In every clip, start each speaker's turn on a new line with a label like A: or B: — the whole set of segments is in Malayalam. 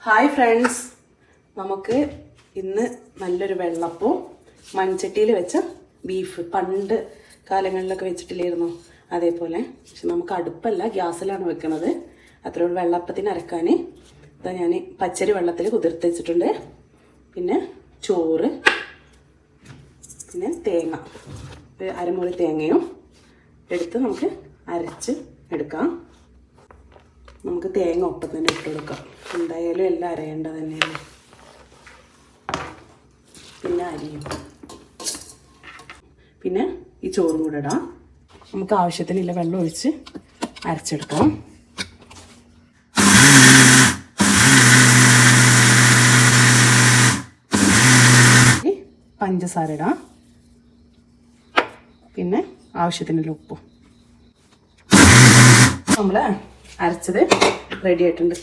A: ഹായ് ഫ്രണ്ട്സ്, നമുക്ക് ഇന്ന് നല്ലൊരു വെള്ളപ്പവും മൺചട്ടിയിൽ വെച്ച ബീഫ് പണ്ട് കാലങ്ങളിലൊക്കെ വെച്ചിട്ടില്ലായിരുന്നു അതേപോലെ. പക്ഷെ നമുക്ക് അടുപ്പല്ല, ഗ്യാസിലാണ് വെക്കുന്നത്. അത്രയുള്ള വെള്ളപ്പത്തിന് അരക്കാൻ ഇതാ ഞാൻ പച്ചരി വെള്ളത്തിൽ കുതിർത്ത് വെച്ചിട്ടുണ്ട്. പിന്നെ ചോറ്, പിന്നെ തേങ്ങ, ഒരു അരമുറി തേങ്ങയും എടുത്ത് നമുക്ക് അരച്ച് എടുക്കാം. നമുക്ക് തേങ്ങ ഒപ്പം തന്നെ ഇട്ട് കൊടുക്കാം. എന്തായാലും എല്ലാം അരയേണ്ടത് തന്നെയാണ്. പിന്നെ അരിയും, പിന്നെ ഈ ചോറും കൂടെ ഇടാം. നമുക്ക് ആവശ്യത്തിനുള്ള വെള്ളം ഒഴിച്ച് അരച്ചെടുക്കാം. പഞ്ചസാര ഇടാം, പിന്നെ ആവശ്യത്തിനുള്ള ഉപ്പും. നമ്മൾ അരച്ചത് റെഡി ആയിട്ടുണ്ട്.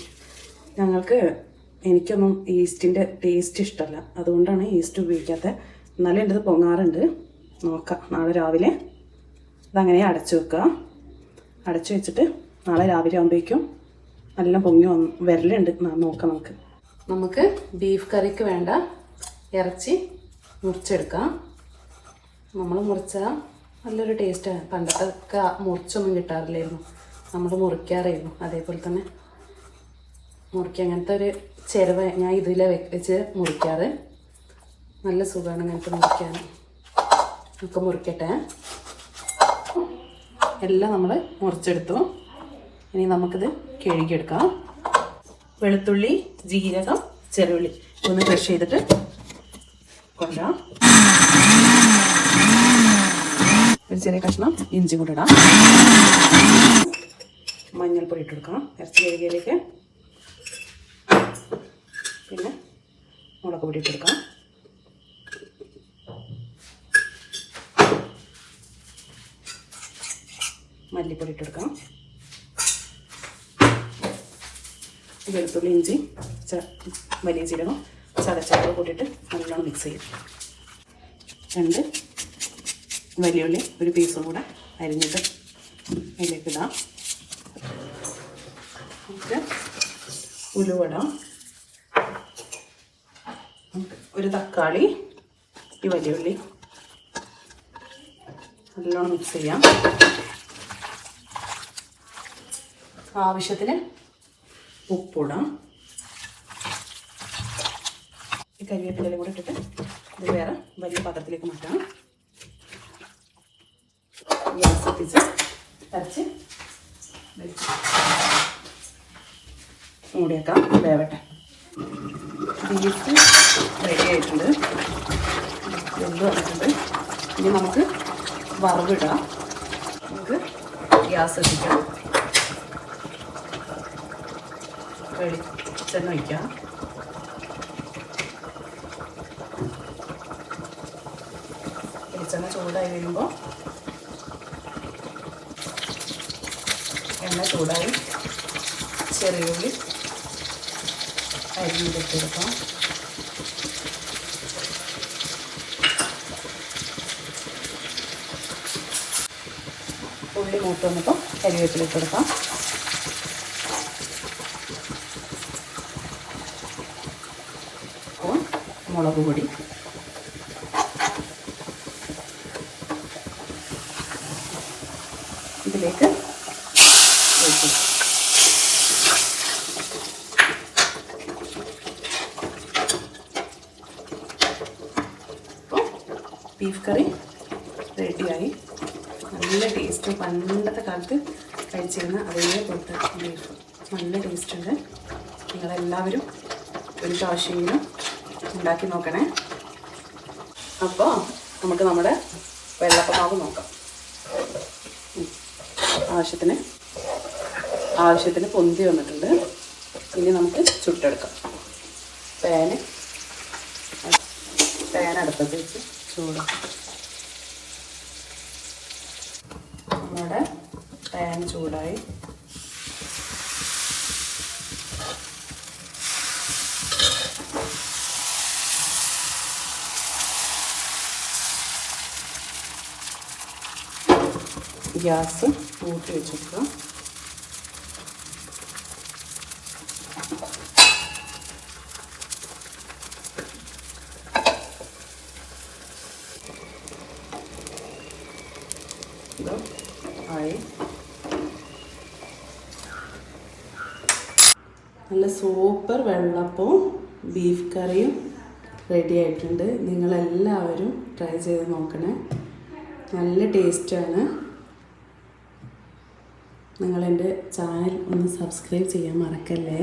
A: എനിക്കൊന്നും ഈസ്റ്റിൻ്റെ ടേസ്റ്റ് ഇഷ്ടമല്ല, അതുകൊണ്ടാണ് ഈസ്റ്റ് ഉപയോഗിക്കാത്തത്. എന്നാലും എൻ്റെ ഇത് പൊങ്ങാറുണ്ട്. നോക്കാം, നാളെ രാവിലെ ഇതങ്ങനെ അടച്ചു വെക്കുക. അടച്ചു വെച്ചിട്ട് നാളെ രാവിലെ ആകുമ്പോഴേക്കും നല്ല പൊങ്ങി വരലുണ്ട്. നോക്കാം. നമുക്ക് ബീഫ് കറിക്ക് വേണ്ട ഇറച്ചി മുറിച്ചെടുക്കാം. നമ്മൾ മുറിച്ചാൽ നല്ലൊരു ടേസ്റ്റാണ്. പണ്ടത്തൊക്കെ മുറിച്ചൊന്നും കിട്ടാറില്ലായിരുന്നു, നമ്മൾ മുറിക്കാറായിരുന്നു. അതേപോലെ തന്നെ മുറിക്കുക, അങ്ങനത്തെ ഒരു ചിരവ ഞാൻ ഇതിൽ വെച്ച് മുറിക്കാറ്. നല്ല സുഖമാണ് അങ്ങനത്തെ മുറിക്കാൻ. നമുക്ക് മുറിക്കട്ടെ. എല്ലാം നമ്മൾ മുറിച്ചെടുത്തു. ഇനി നമുക്കിത് കഴുകിയെടുക്കാം. വെളുത്തുള്ളി, ജീരകം, ചെറുള്ളി ഒന്ന് ക്രഷ് ചെയ്തിട്ട് കൊണ്ടുവരാം. ഒരു ചെറിയ കഷ്ണം ഇഞ്ചി കൂടെ ഇടാം. മഞ്ഞൾപ്പൊടി ഇട്ട് കൊടുക്കാം ഇറച്ചി കഴുകിയതിലേക്ക്. പിന്നെ മുളക് പൊടി ഇട്ട് കൊടുക്കാം. മല്ലിപ്പൊടി ഇട്ട് കൊടുക്കാം. വെളുത്തുള്ളി, ഇഞ്ചി, വലിയ ജീരകം ചതച്ചൊക്കെ കൂട്ടിയിട്ട് നല്ലോണം മിക്സ് ചെയ്യും. 2 വലിയുള്ളി ഒരു പീസും കൂടെ അരിഞ്ഞിട്ട് അതിലേക്ക് ഇടാം. നമുക്ക് ഉലുവടാം. ഒരു തക്കാളി, ഈ വലിയുള്ളി നല്ലോണം മിക്സ് ചെയ്യാം. ആവശ്യത്തിന് ഉപ്പിടാം. ഈ കരിവേപ്പിലയും കൂടെ ഇട്ടിട്ട് ഇത് വേറെ വലിയ പാത്രത്തിലേക്ക് മാറ്റാം. ഗ്യാസ് എത്തിച്ച് അരച്ച് മൂടിയേക്കാം, വേവട്ടെ. ബീഫ് റെഡി ആയിട്ടുണ്ട്, വെന്ത് വന്നിട്ടുണ്ട്. ഇനി നമുക്ക് വറവിടാം. നമുക്ക് ഗ്യാസ് എത്തിക്കാം. വെളിച്ചെണ്ണ ഒഴിക്കാം. വെളിച്ചെണ്ണ ചൂടായി വരുമ്പോൾ എണ്ണ ചൂടായി ചെറിയ ഉള്ളി അരിഞ്ഞെടുത്തെടുക്കാം. ഉള്ളി മൂത്ത് വന്നപ്പോൾ കരിവേപ്പിലിട്ട് കൊടുക്കാം. അപ്പോൾ മുളക് പൊടി, ഇതിലേക്ക് ഒഴിക്കും. ബീഫ് കറി റെഡിയായി. നല്ല ടേസ്റ്റ്. പണ്ടത്തെ കാലത്ത് കഴിച്ചിരുന്ന അതേപോലത്തെ ബീഫ് നല്ല ടേസ്റ്റ് ഉണ്ട്. നിങ്ങളെല്ലാവരും ഒരു പ്രാവശ്യമെങ്കിലും ഉണ്ടാക്കി നോക്കണേ. അപ്പോൾ നമുക്ക് നമ്മുടെ വെള്ളപ്പമാവ് നോക്കാം. ആവശ്യത്തിന് പൊന്തി വന്നിട്ടുണ്ട്. ഇനി നമുക്ക് ചുട്ടെടുക്കാം. പാൻ അടുപ്പത്ത് വെച്ച് ചൂടാക്കാം. നമ്മുടെ പാൻ ചൂടായി. ഗ്യാസ് കൂട്ടി വെച്ചെടുക്കുക. ഇത് ആയി. നല്ല സൂപ്പർ വെള്ളപ്പവും ബീഫ് കറിയും റെഡി ആയിട്ടുണ്ട്. നിങ്ങളെല്ലാവരും ട്രൈ ചെയ്ത് നോക്കണേ. നല്ല ടേസ്റ്റാണ്. നിങ്ങളെൻ്റെ ചാനൽ ഒന്ന് സബ്സ്ക്രൈബ് ചെയ്യാൻ മറക്കല്ലേ.